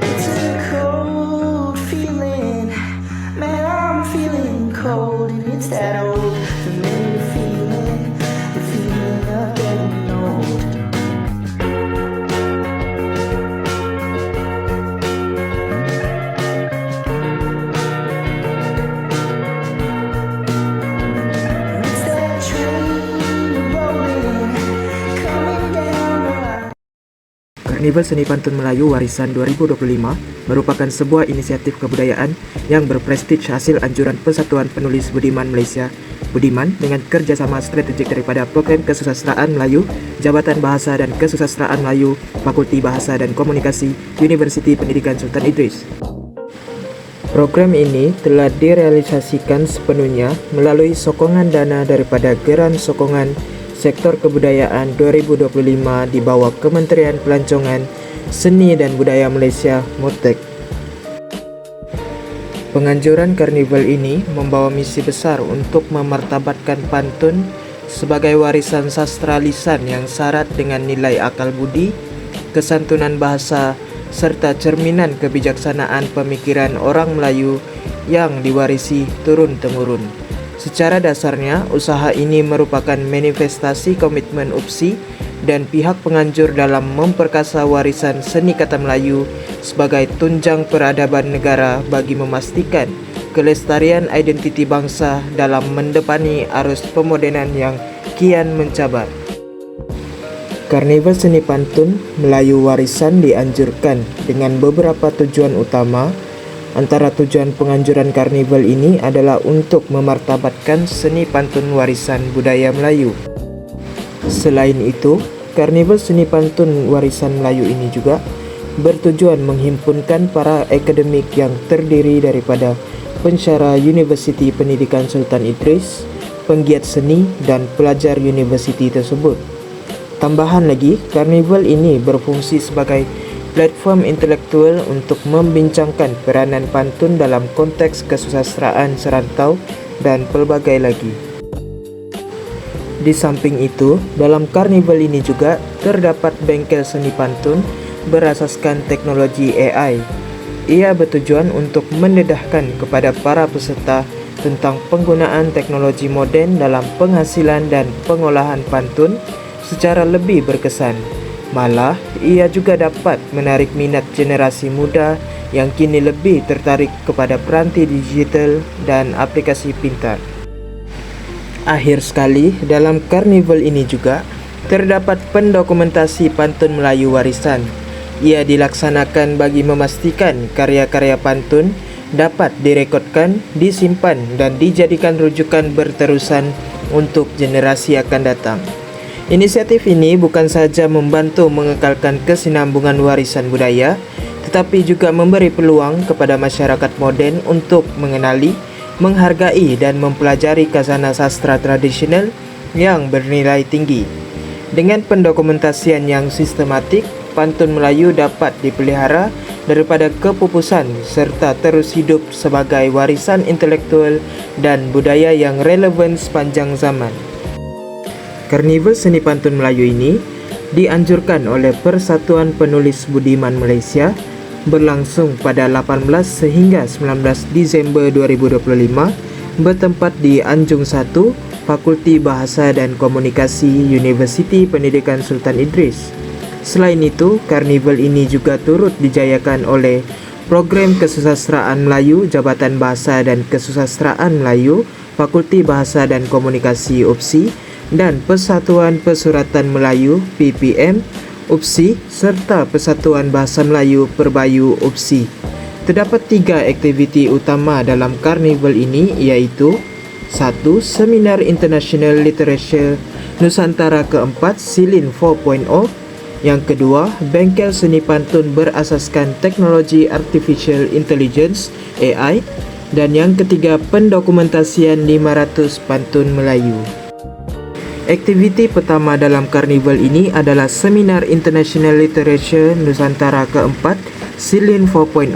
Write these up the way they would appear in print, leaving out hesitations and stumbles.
It's a cold feeling, man, I'm feeling cold, and it's that old familiar feeling, the feeling of getting old. It's that train rolling, coming down the line. Karnival Seni Pantun Melayu Warisan 2025 merupakan sebuah inisiatif kebudayaan yang berprestij hasil anjuran Persatuan Penulis Budiman Malaysia Budiman dengan kerjasama strategik daripada Program Kesusastraan Melayu, Jabatan Bahasa dan Kesusastraan Melayu, Fakulti Bahasa dan Komunikasi, Universiti Pendidikan Sultan Idris. Program ini telah direalisasikan sepenuhnya melalui sokongan dana daripada Geran Sokongan Sektor Kebudayaan 2025 di bawah Kementerian Pelancongan, Seni dan Budaya Malaysia (MOTEK). Penganjuran karnival ini membawa misi besar untuk memartabatkan pantun sebagai warisan sastra lisan yang syarat dengan nilai akal budi, kesantunan bahasa, serta cerminan kebijaksanaan pemikiran orang Melayu yang diwarisi turun-temurun. Secara dasarnya, usaha ini merupakan manifestasi komitmen UPSI dan pihak penganjur dalam memperkasa warisan seni kata Melayu sebagai tunjang peradaban negara bagi memastikan kelestarian identiti bangsa dalam mendepani arus pemodenan yang kian mencabar. Karnival Seni Pantun Melayu Warisan dianjurkan dengan beberapa tujuan utama. Antara tujuan penganjuran karnival ini adalah untuk memartabatkan seni pantun warisan budaya Melayu. Selain itu, Karnival Seni Pantun Warisan Melayu ini juga bertujuan menghimpunkan para akademik yang terdiri daripada pensyarah Universiti Pendidikan Sultan Idris, penggiat seni dan pelajar universiti tersebut. Tambahan lagi, karnival ini berfungsi sebagai platform intelektual untuk membincangkan peranan pantun dalam konteks kesusastraan serantau dan pelbagai lagi. Di samping itu, dalam karnival ini juga terdapat bengkel seni pantun berasaskan teknologi AI. Ia bertujuan untuk mendedahkan kepada para peserta tentang penggunaan teknologi moden dalam penghasilan dan pengolahan pantun secara lebih berkesan. Malah, ia juga dapat menarik minat generasi muda yang kini lebih tertarik kepada peranti digital dan aplikasi pintar. Akhir sekali, dalam karnival ini juga terdapat pendokumentasi pantun Melayu warisan. Ia dilaksanakan bagi memastikan karya-karya pantun dapat direkodkan, disimpan dan dijadikan rujukan berterusan untuk generasi akan datang. Inisiatif ini bukan saja membantu mengekalkan kesinambungan warisan budaya, tetapi juga memberi peluang kepada masyarakat moden untuk mengenali, menghargai dan mempelajari khazanah sastra tradisional yang bernilai tinggi. Dengan pendokumentasian yang sistematik, pantun Melayu dapat dipelihara daripada kepupusan serta terus hidup sebagai warisan intelektual dan budaya yang relevan sepanjang zaman. Karnival Seni Pantun Melayu ini dianjurkan oleh Persatuan Penulis Budiman Malaysia berlangsung pada 18 sehingga 19 Disember 2025 bertempat di Anjung 1, Fakulti Bahasa dan Komunikasi Universiti Pendidikan Sultan Idris. Selain itu, karnival ini juga turut dijayakan oleh Program Kesusastraan Melayu, Jabatan Bahasa dan Kesusastraan Melayu, Fakulti Bahasa dan Komunikasi UPSI dan Persatuan Pesuratan Melayu PPM UPSI serta Persatuan Bahasa Melayu Perbayu UPSI. Terdapat 3 aktiviti utama dalam karnival ini iaitu 1. Seminar International Literature Nusantara keempat, Silin 4.0. Yang kedua, bengkel seni pantun berasaskan teknologi Artificial Intelligence (AI). Dan yang ketiga, pendokumentasian 500 pantun Melayu. Aktiviti pertama dalam karnival ini adalah Seminar International Literature Nusantara keempat, Silin 4.0.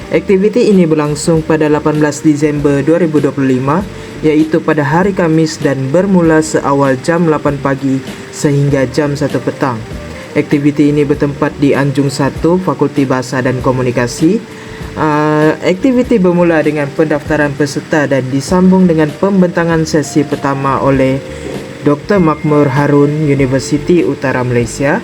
Aktiviti ini berlangsung pada 18 Disember 2025, iaitu pada hari Kamis dan bermula seawal jam 8 pagi sehingga jam 1 petang. Aktiviti ini bertempat di Anjung 1, Fakulti Bahasa dan Komunikasi. Aktiviti bermula dengan pendaftaran peserta dan disambung dengan pembentangan sesi pertama oleh Dr. Makmur Harun, Universiti Utara Malaysia,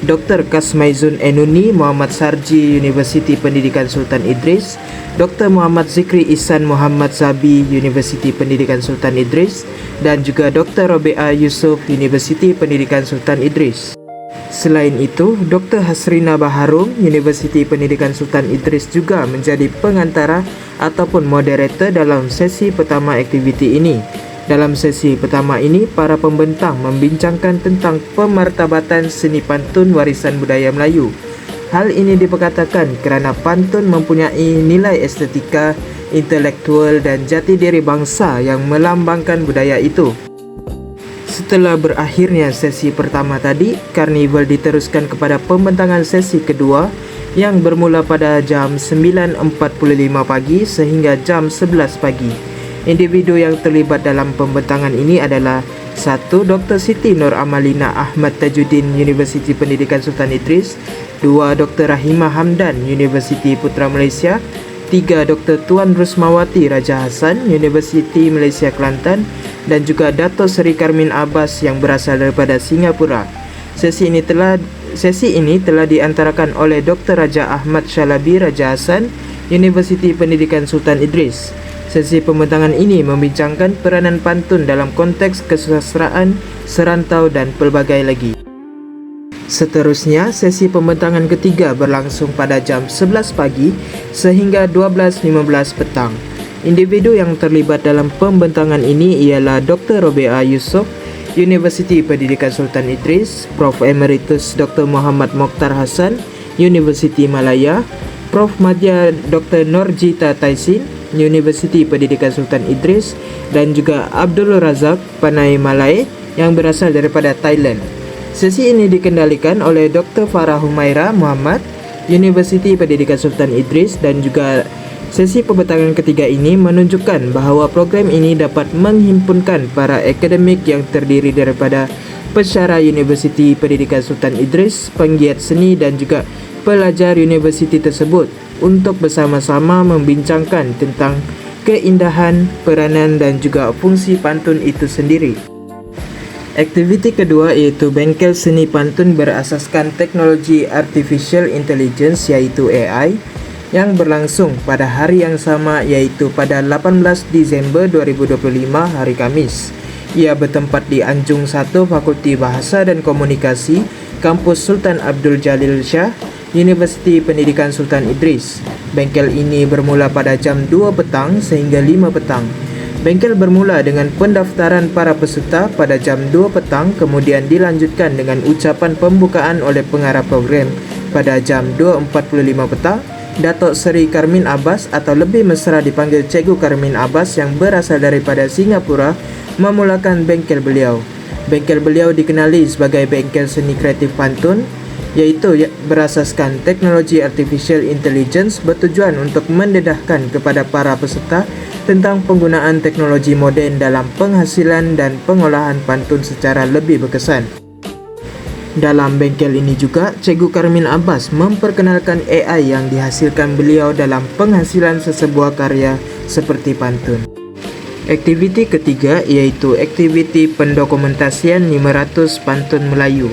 Dr. Kasmaizun Enuni, Muhammad Sarji, Universiti Pendidikan Sultan Idris, Dr. Muhammad Zikri Ihsan Muhammad Zabi, Universiti Pendidikan Sultan Idris, dan juga Dr. Robea Yusof, Universiti Pendidikan Sultan Idris. Selain itu, Dr. Hasrina Baharum, Universiti Pendidikan Sultan Idris juga menjadi pengantara ataupun moderator dalam sesi pertama aktiviti ini. Dalam sesi pertama ini, para pembentang membincangkan tentang pemartabatan seni pantun warisan budaya Melayu. Hal ini diperkatakan kerana pantun mempunyai nilai estetika, intelektual dan jati diri bangsa yang melambangkan budaya itu. Setelah berakhirnya sesi pertama tadi, karnival diteruskan kepada pembentangan sesi kedua yang bermula pada jam 9.45 pagi sehingga jam 11 pagi. Individu yang terlibat dalam pembentangan ini adalah 1. Dr. Siti Nur Amalina Ahmad Tajuddin, Universiti Pendidikan Sultan Idris. 2. Dr. Rahimah Hamdan, Universiti Putra Malaysia. 3. Dr. Tuan Rusmawati Raja Hassan, Universiti Malaysia Kelantan. Dan juga Dato' Seri Karmin Abbas yang berasal daripada Singapura. Sesi ini telah diantarakan oleh Dr. Raja Ahmad Shalabi Raja Hassan, Universiti Pendidikan Sultan Idris. Sesi pembentangan ini membincangkan peranan pantun dalam konteks kesusastraan, serantau dan pelbagai lagi. Seterusnya, sesi pembentangan ketiga berlangsung pada jam 11 pagi sehingga 12.15 petang. Individu yang terlibat dalam pembentangan ini ialah Dr. Robea Yusof, Universiti Pendidikan Sultan Idris, Prof. Emeritus Dr. Muhammad Mokhtar Hassan, Universiti Malaya, Prof. Madya Dr. Norjita Taisin, Universiti Pendidikan Sultan Idris, dan juga Abdul Razak Panay Malay yang berasal daripada Thailand. Sesi ini dikendalikan oleh Dr. Farah Humaira Muhammad, Universiti Pendidikan Sultan Idris, dan juga sesi pembentangan ketiga ini menunjukkan bahawa program ini dapat menghimpunkan para akademik yang terdiri daripada pensyarah Universiti Pendidikan Sultan Idris, penggiat seni dan juga pelajar universiti tersebut untuk bersama-sama membincangkan tentang keindahan, peranan dan juga fungsi pantun itu sendiri. Aktiviti kedua iaitu bengkel seni pantun berasaskan teknologi Artificial Intelligence iaitu AI yang berlangsung pada hari yang sama iaitu pada 18 Disember 2025 hari Kamis. Ia bertempat di Anjung 1 Fakulti Bahasa dan Komunikasi, Kampus Sultan Abdul Jalil Shah, Universiti Pendidikan Sultan Idris. Bengkel ini bermula pada jam 2 petang sehingga 5 petang. Bengkel bermula dengan pendaftaran para peserta pada jam 2 petang, kemudian dilanjutkan dengan ucapan pembukaan oleh pengarah program pada jam 2.45 petang. Dato' Seri Karmin Abbas atau lebih mesra dipanggil Cikgu Karmin Abbas yang berasal daripada Singapura memulakan bengkel beliau. Bengkel beliau dikenali sebagai bengkel seni kreatif pantun, iaitu berasaskan teknologi Artificial Intelligence bertujuan untuk mendedahkan kepada para peserta tentang penggunaan teknologi moden dalam penghasilan dan pengolahan pantun secara lebih berkesan. Dalam bengkel ini juga, Cikgu Karmin Abbas memperkenalkan AI yang dihasilkan beliau dalam penghasilan sesebuah karya seperti pantun. Aktiviti ketiga iaitu aktiviti pendokumentasian 500 pantun Melayu.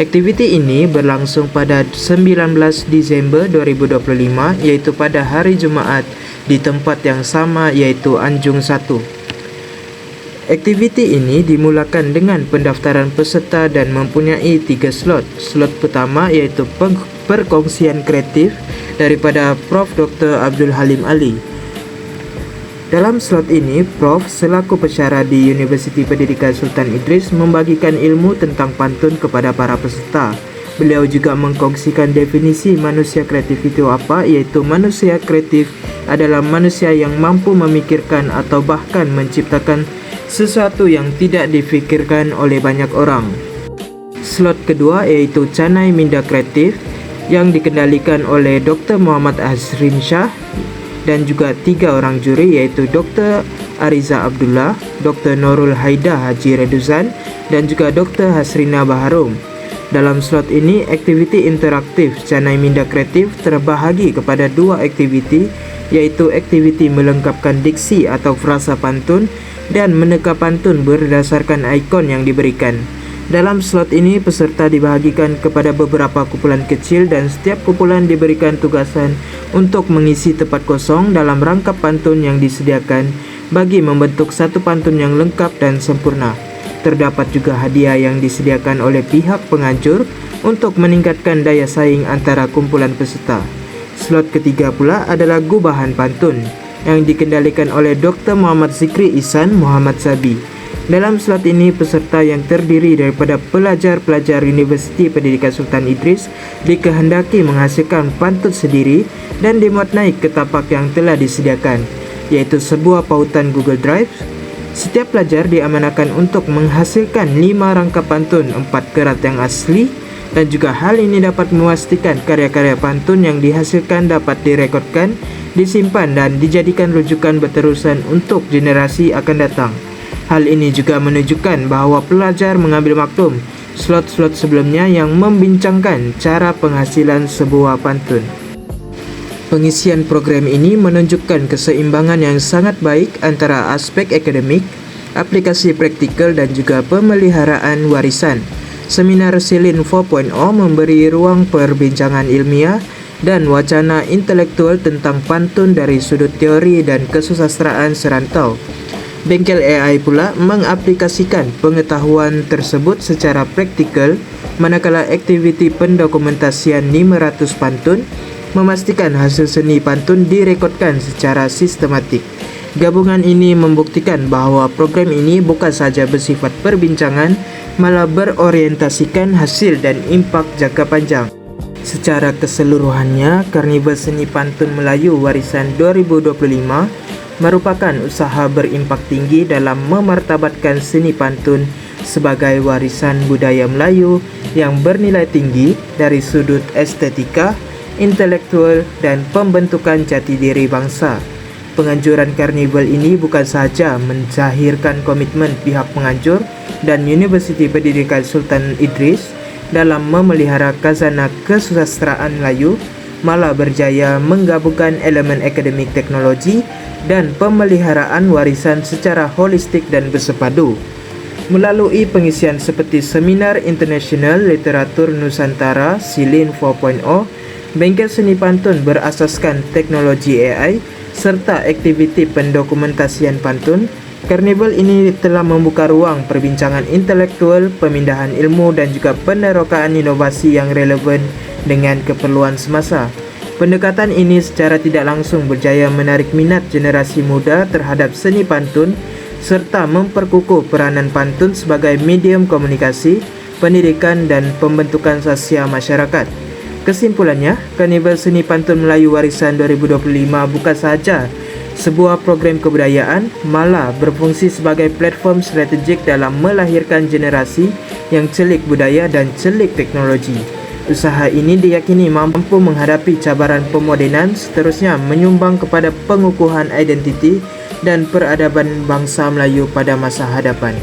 Aktiviti ini berlangsung pada 19 Disember 2025 iaitu pada hari Jumaat di tempat yang sama iaitu Anjung 1. Aktiviti ini dimulakan dengan pendaftaran peserta dan mempunyai 3 slot. Slot pertama iaitu perkongsian kreatif daripada Prof. Dr. Abdul Halim Ali. Dalam slot ini, Prof selaku pensyarah di Universiti Pendidikan Sultan Idris membagikan ilmu tentang pantun kepada para peserta. Beliau juga mengkongsikan definisi manusia kreatif itu apa, iaitu manusia kreatif adalah manusia yang mampu memikirkan atau bahkan menciptakan sesuatu yang tidak difikirkan oleh banyak orang. Slot kedua yaitu Canai Minda Kreatif yang dikendalikan oleh Dr. Muhammad Azrin Shah dan juga 3 orang juri, yaitu Dr. Ariza Abdullah, Dr. Nurul Haida Haji Reduzan dan juga Dr. Hasrina Baharum. Dalam slot ini, aktiviti interaktif Canai Minda Kreatif terbahagi kepada 2 aktiviti, yaitu aktiviti melengkapkan diksi atau frasa pantun dan meneka pantun berdasarkan ikon yang diberikan. Dalam slot ini, peserta dibahagikan kepada beberapa kumpulan kecil dan setiap kumpulan diberikan tugasan untuk mengisi tempat kosong dalam rangkap pantun yang disediakan bagi membentuk satu pantun yang lengkap dan sempurna. Terdapat juga hadiah yang disediakan oleh pihak penganjur untuk meningkatkan daya saing antara kumpulan peserta. Slot ketiga pula adalah gubahan pantun yang dikendalikan oleh Dr. Muhammad Zikri Ihsan Muhammad Sabi. Dalam slot ini, peserta yang terdiri daripada pelajar-pelajar Universiti Pendidikan Sultan Idris dikehendaki menghasilkan pantun sendiri dan dimuat naik ke tapak yang telah disediakan, yaitu sebuah pautan Google Drive. Setiap pelajar diamanahkan untuk menghasilkan 5 rangkap pantun 4 kerat yang asli, dan juga hal ini dapat memastikan karya-karya pantun yang dihasilkan dapat direkodkan, disimpan dan dijadikan rujukan berterusan untuk generasi akan datang. Hal ini juga menunjukkan bahawa pelajar mengambil maklum slot-slot sebelumnya yang membincangkan cara penghasilan sebuah pantun. Pengisian program ini menunjukkan keseimbangan yang sangat baik antara aspek akademik, aplikasi praktikal dan juga pemeliharaan warisan. Seminar Silin 4.0 memberi ruang perbincangan ilmiah dan wacana intelektual tentang pantun dari sudut teori dan kesusastraan serantau. Bengkel AI pula mengaplikasikan pengetahuan tersebut secara praktikal, manakala aktiviti pendokumentasian 500 pantun memastikan hasil seni pantun direkodkan secara sistematik. Gabungan ini membuktikan bahawa program ini bukan sahaja bersifat perbincangan, malah berorientasikan hasil dan impak jangka panjang. Secara keseluruhannya, Karnival Seni Pantun Melayu Warisan 2025 merupakan usaha berimpak tinggi dalam memartabatkan seni pantun sebagai warisan budaya Melayu yang bernilai tinggi dari sudut estetika, intelektual dan pembentukan jati diri bangsa. Penganjuran karnival ini bukan sahaja menzahirkan komitmen pihak penganjur dan Universiti Pendidikan Sultan Idris dalam memelihara khazanah kesusastraan Melayu, malah berjaya menggabungkan elemen akademik teknologi dan pemeliharaan warisan secara holistik dan bersepadu. Melalui pengisian seperti Seminar Internasional Literatur Nusantara Silin 4.0, Bengkel Seni Pantun berasaskan teknologi AI serta aktiviti pendokumentasian pantun, karnival ini telah membuka ruang perbincangan intelektual, pemindahan ilmu dan juga penerokaan inovasi yang relevan dengan keperluan semasa. Pendekatan ini secara tidak langsung berjaya menarik minat generasi muda terhadap seni pantun serta memperkukuh peranan pantun sebagai medium komunikasi, pendidikan dan pembentukan sosial masyarakat. Kesimpulannya, Karnival Seni Pantun Melayu Warisan 2025 bukan sahaja sebuah program kebudayaan, malah berfungsi sebagai platform strategik dalam melahirkan generasi yang celik budaya dan celik teknologi. Usaha ini diyakini mampu menghadapi cabaran pemodenan, seterusnya menyumbang kepada pengukuhan identiti dan peradaban bangsa Melayu pada masa hadapan.